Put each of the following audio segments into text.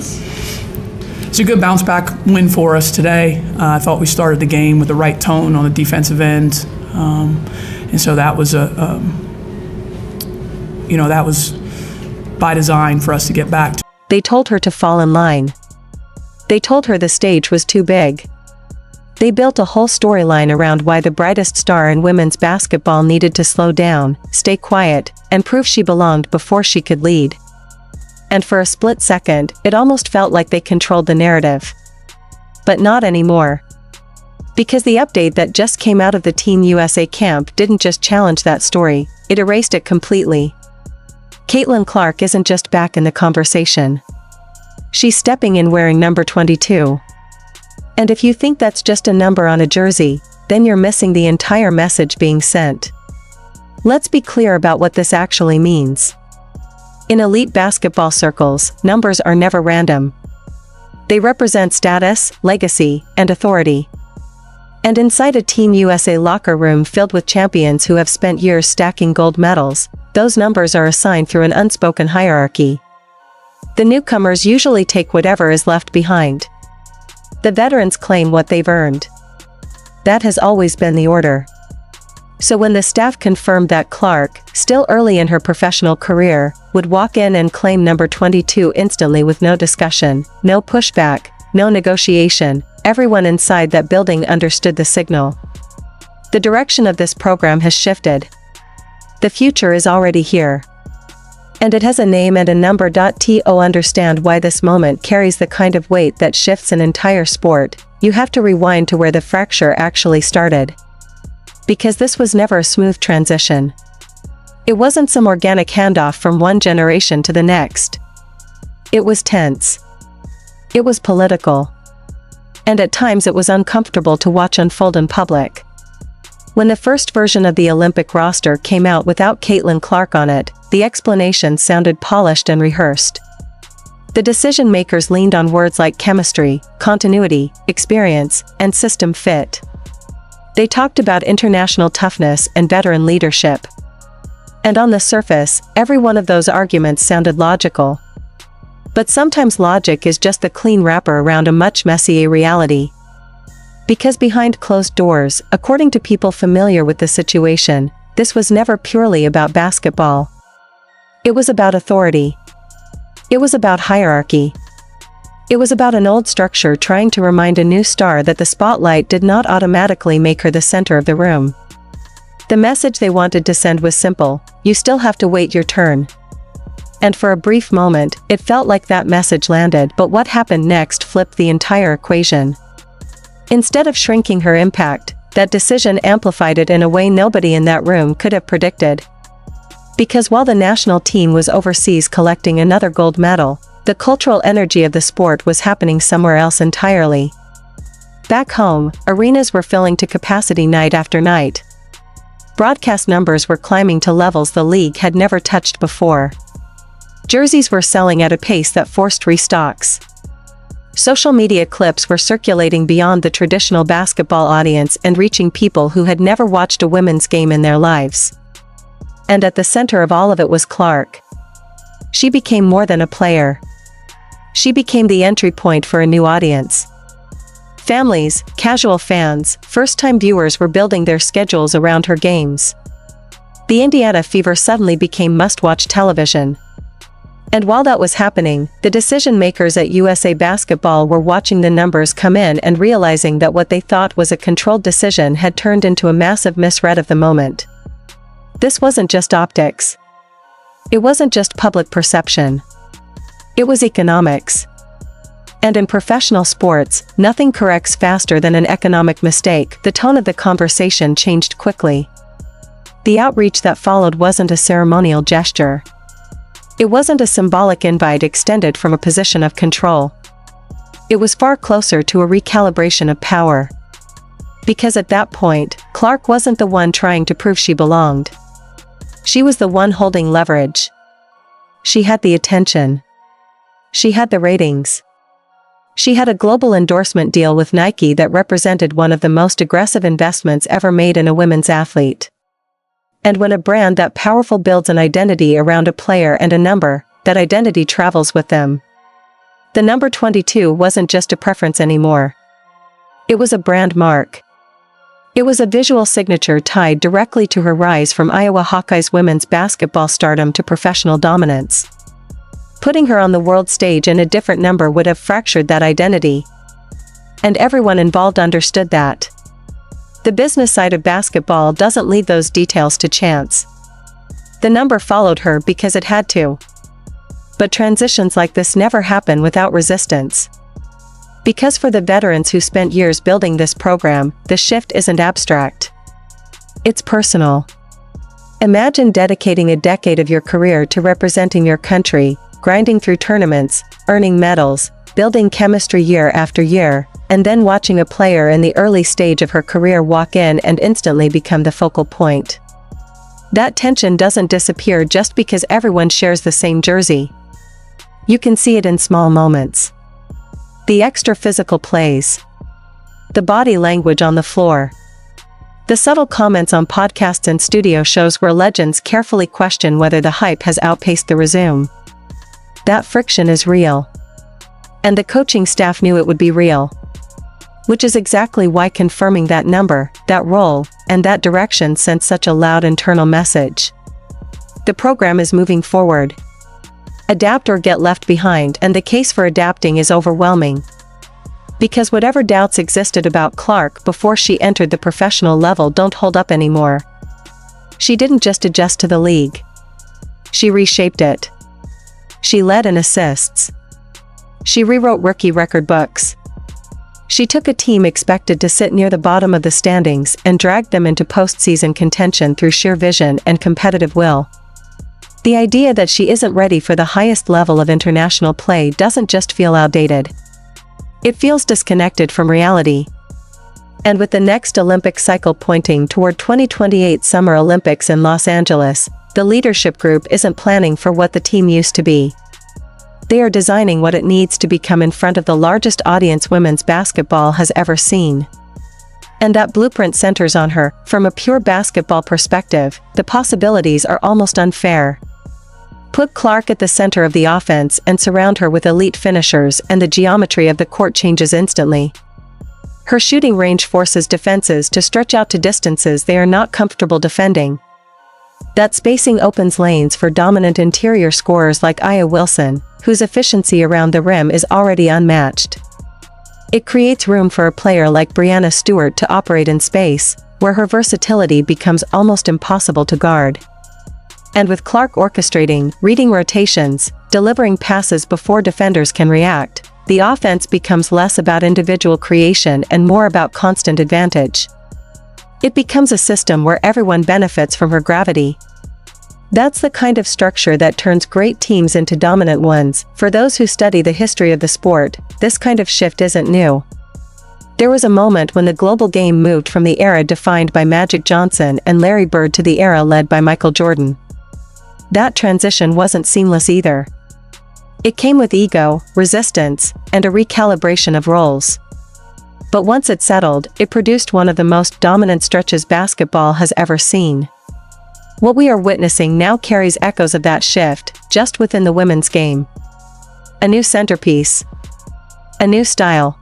It's a good bounce back win for us today. I thought we started the game with the right tone on the defensive end, and so that was that was by design for us to get back. They told her to fall in line. They told her the stage was too big. They built a whole storyline around why the brightest star in women's basketball needed to slow down, stay quiet, and prove she belonged before she could lead. And for a split second, it almost felt like they controlled the narrative. But not anymore. Because the update that just came out of the Team USA camp didn't just challenge that story, it erased it completely. Caitlin Clark isn't just back in the conversation. She's stepping in wearing number 22. And if you think that's just a number on a jersey, then you're missing the entire message being sent. Let's be clear about what this actually means. In elite basketball circles, numbers are never random. They represent status, legacy, and authority. And inside a Team USA locker room filled with champions who have spent years stacking gold medals, those numbers are assigned through an unspoken hierarchy. The newcomers usually take whatever is left behind. The veterans claim what they've earned. That has always been the order. So when the staff confirmed that Clark, still early in her professional career, would walk in and claim number 22 instantly with no discussion, no pushback, no negotiation, everyone inside that building understood the signal. The direction of this program has shifted. The future is already here. And it has a name and a number. To understand why this moment carries the kind of weight that shifts an entire sport, you have to rewind to where the fracture actually started. Because this was never a smooth transition. It wasn't some organic handoff from one generation to the next. It was tense. It was political. And at times it was uncomfortable to watch unfold in public. When the first version of the Olympic roster came out without Caitlin Clark on it, the explanation sounded polished and rehearsed. The decision makers leaned on words like chemistry, continuity, experience, and system fit. They talked about international toughness and veteran leadership. And on the surface, every one of those arguments sounded logical. But sometimes logic is just the clean wrapper around a much messier reality. Because behind closed doors, according to people familiar with the situation, this was never purely about basketball. It was about authority. It was about hierarchy. It was about an old structure trying to remind a new star that the spotlight did not automatically make her the center of the room. The message they wanted to send was simple: you still have to wait your turn. And for a brief moment, it felt like that message landed, but what happened next flipped the entire equation. Instead of shrinking her impact, that decision amplified it in a way nobody in that room could have predicted. Because while the national team was overseas collecting another gold medal, the cultural energy of the sport was happening somewhere else entirely. Back home, arenas were filling to capacity night after night. Broadcast numbers were climbing to levels the league had never touched before. Jerseys were selling at a pace that forced restocks. Social media clips were circulating beyond the traditional basketball audience and reaching people who had never watched a women's game in their lives. And at the center of all of it was Clark. She became more than a player. She became the entry point for a new audience. Families, casual fans, first-time viewers were building their schedules around her games. The Indiana Fever suddenly became must-watch television. And while that was happening, the decision-makers at USA Basketball were watching the numbers come in and realizing that what they thought was a controlled decision had turned into a massive misread of the moment. This wasn't just optics. It wasn't just public perception. It was economics. And in professional sports, nothing corrects faster than an economic mistake. The tone of the conversation changed quickly. The outreach that followed wasn't a ceremonial gesture. It wasn't a symbolic invite extended from a position of control. It was far closer to a recalibration of power. Because at that point, Clark wasn't the one trying to prove she belonged. She was the one holding leverage. She had the attention. She had the ratings. She had a global endorsement deal with Nike that represented one of the most aggressive investments ever made in a women's athlete. And when a brand that powerful builds an identity around a player and a number, that identity travels with them. The number 22 wasn't just a preference anymore. It was a brand mark. It was a visual signature tied directly to her rise from Iowa Hawkeyes women's basketball stardom to professional dominance. Putting her on the world stage in a different number would have fractured that identity. And everyone involved understood that. The business side of basketball doesn't leave those details to chance. The number followed her because it had to. But transitions like this never happen without resistance. Because for the veterans who spent years building this program, the shift isn't abstract. It's personal. Imagine dedicating a decade of your career to representing your country, grinding through tournaments, earning medals, building chemistry year after year, and then watching a player in the early stage of her career walk in and instantly become the focal point. That tension doesn't disappear just because everyone shares the same jersey. You can see it in small moments. The extra physical plays. The body language on the floor. The subtle comments on podcasts and studio shows where legends carefully question whether the hype has outpaced the resume. That friction is real. And the coaching staff knew it would be real. Which is exactly why confirming that number, that role, and that direction sent such a loud internal message. The program is moving forward. Adapt or get left behind, and the case for adapting is overwhelming. Because whatever doubts existed about Clark before she entered the professional level don't hold up anymore. She didn't just adjust to the league. She reshaped it. She led in assists. She rewrote rookie record books. She took a team expected to sit near the bottom of the standings and dragged them into postseason contention through sheer vision and competitive will. The idea that she isn't ready for the highest level of international play doesn't just feel outdated. It feels disconnected from reality. And with the next Olympic cycle pointing toward 2028 Summer Olympics in Los Angeles, the leadership group isn't planning for what the team used to be. They are designing what it needs to become in front of the largest audience women's basketball has ever seen. And that blueprint centers on her. From a pure basketball perspective, the possibilities are almost unfair. Put Clark at the center of the offense and surround her with elite finishers, and the geometry of the court changes instantly. Her shooting range forces defenses to stretch out to distances they are not comfortable defending. That spacing opens lanes for dominant interior scorers like Aya Wilson, whose efficiency around the rim is already unmatched. It creates room for a player like Breanna Stewart to operate in space, where her versatility becomes almost impossible to guard. And with Clark orchestrating, reading rotations, delivering passes before defenders can react, the offense becomes less about individual creation and more about constant advantage. It becomes a system where everyone benefits from her gravity. That's the kind of structure that turns great teams into dominant ones. For those who study the history of the sport, this kind of shift isn't new. There was a moment when the global game moved from the era defined by Magic Johnson and Larry Bird to the era led by Michael Jordan. That transition wasn't seamless either. It came with ego, resistance, and a recalibration of roles. But once it settled, it produced one of the most dominant stretches basketball has ever seen. What we are witnessing now carries echoes of that shift, just within the women's game. A new centerpiece. A new style.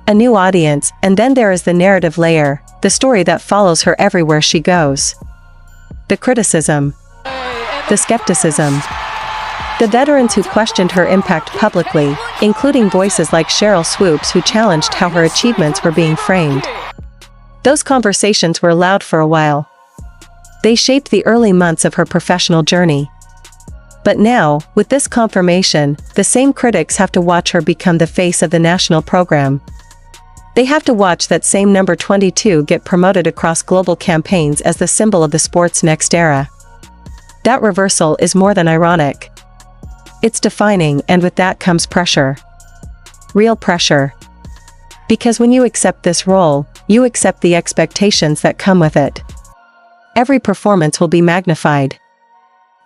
A new audience, and then there is the narrative layer, the story that follows her everywhere she goes. The criticism. The skepticism. The veterans who questioned her impact publicly, including voices like Cheryl Swoops who challenged how her achievements were being framed. Those conversations were loud for a while. They shaped the early months of her professional journey. But now, with this confirmation, the same critics have to watch her become the face of the national program. They have to watch that same number 22 get promoted across global campaigns as the symbol of the sport's next era. That reversal is more than ironic. It's defining, and with that comes pressure. Real pressure. Because when you accept this role, you accept the expectations that come with it. Every performance will be magnified.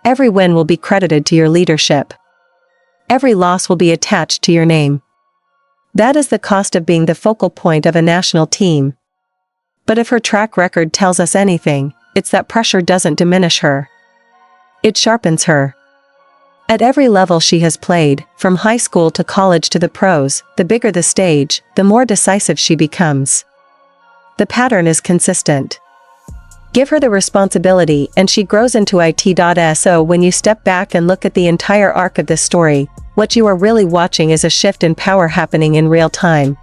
Every win will be credited to your leadership. Every loss will be attached to your name. That is the cost of being the focal point of a national team. But if her track record tells us anything, it's that pressure doesn't diminish her. It sharpens her. At every level she has played, from high school to college to the pros, the bigger the stage, the more decisive she becomes. The pattern is consistent. Give her the responsibility and she grows into it.so. When you step back and look at the entire arc of this story, what you are really watching is a shift in power happening in real time.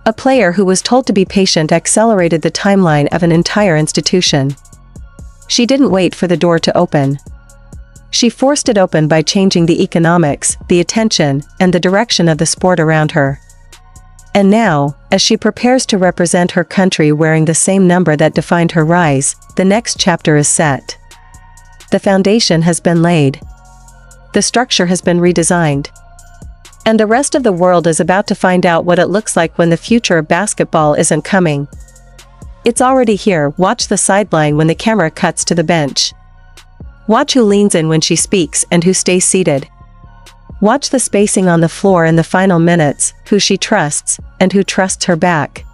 A player who was told to be patient accelerated the timeline of an entire institution. She didn't wait for the door to open. She forced it open by changing the economics, the attention, and the direction of the sport around her. And now, as she prepares to represent her country wearing the same number that defined her rise, the next chapter is set. The foundation has been laid. The structure has been redesigned. And the rest of the world is about to find out what it looks like when the future of basketball isn't coming. It's already here. Watch the sideline when the camera cuts to the bench. Watch who leans in when she speaks and who stays seated. Watch the spacing on the floor in the final minutes, who she trusts, and who trusts her back.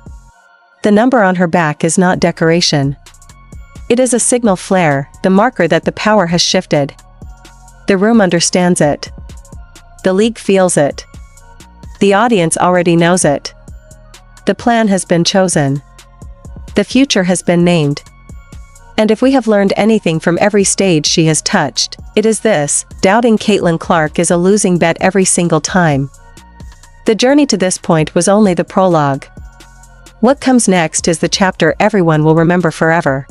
The number on her back is not decoration. It is a signal flare, the marker that the power has shifted. The room understands it. The league feels it. The audience already knows it. The plan has been chosen. The future has been named. And if we have learned anything from every stage she has touched, it is this: doubting Caitlin Clark is a losing bet every single time. The journey to this point was only the prologue. What comes next is the chapter everyone will remember forever.